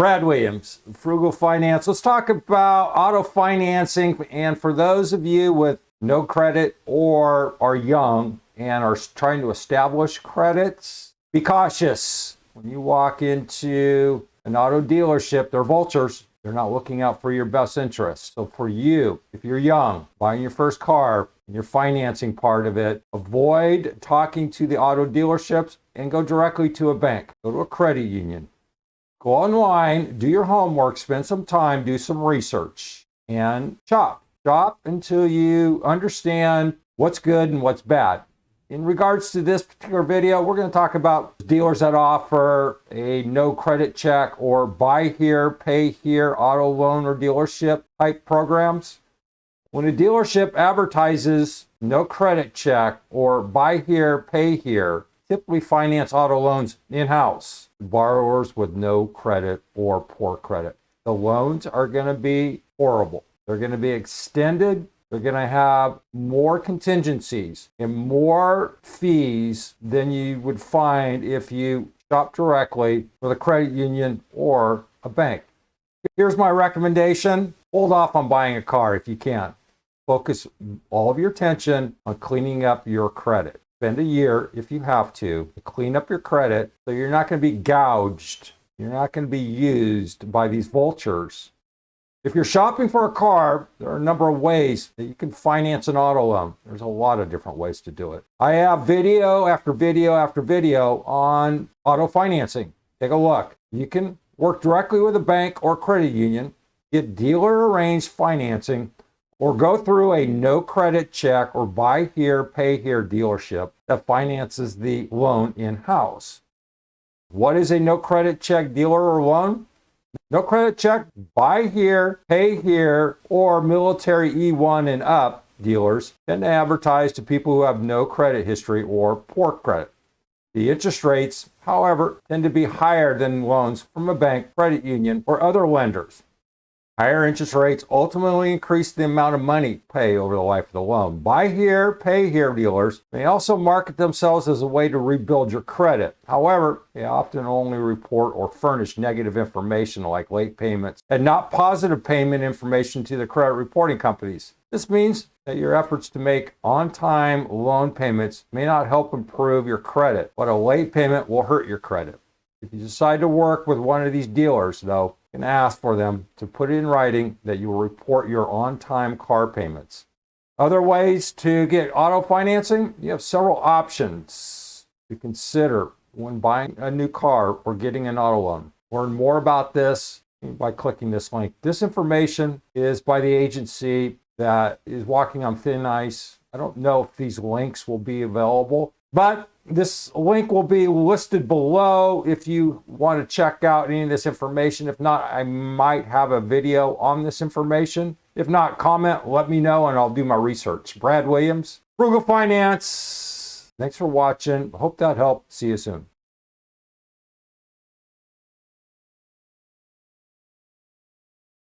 Brad Williams, Frugal Finance. Let's talk about auto financing. And for those of you with no credit or are young and are trying to establish credits, be cautious. When you walk into an auto dealership, they're vultures. They're not looking out for your best interests. So for you, if you're young, buying your first car, and you're financing part of it, avoid talking to the auto dealerships and go directly to a bank. Go to a credit union. Go online, do your homework, spend some time, do some research, and shop. Shop until you understand what's good and what's bad. In regards to this particular video, we're going to talk about dealers that offer a no credit check or buy here, pay here, auto loan or dealership type programs. When a dealership advertises no credit check or buy here, pay here, typically finance auto loans in-house. Borrowers with no credit or poor credit. The loans are going to be horrible. They're going to be extended. They're going to have more contingencies and more fees than you would find if you shop directly with a credit union or a bank. Here's my recommendation. Hold off on buying a car if you can. Focus all of your attention on cleaning up your credit. Spend a year, if you have to clean up your credit so you're not going to be gouged. You're not going to be used by these vultures. If you're shopping for a car, there are a number of ways that you can finance an auto loan. There's a lot of different ways to do it. I have video after video after video on auto financing. Take a look. You can work directly with a bank or credit union, get dealer arranged financing, or go through a no credit check or buy here, pay here dealership that finances the loan in-house. What is a no credit check dealer or loan? No credit check, buy here, pay here, or military E1 and up dealers tend to advertise to people who have no credit history or poor credit. The interest rates, however, tend to be higher than loans from a bank, credit union, or other lenders. Higher interest rates ultimately increase the amount of money paid over the life of the loan. Buy here, pay here dealers may also market themselves as a way to rebuild your credit. However, they often only report or furnish negative information like late payments and not positive payment information to the credit reporting companies. This means that your efforts to make on-time loan payments may not help improve your credit, but a late payment will hurt your credit. If you decide to work with one of these dealers, though, you can ask for them to put it in writing that you will report your on-time car payments. Other ways to get auto financing, you have several options to consider when buying a new car or getting an auto loan. Learn more about this by clicking this link. This information is by the agency that is walking on thin ice. I don't know if these links will be available, but this link will be listed below if you want to check out any of this information. If not, I might have a video on this information. If not, comment, let me know, and I'll do my research. Brad Williams, Frugal Finance. Thanks for watching. Hope that helped. See you soon.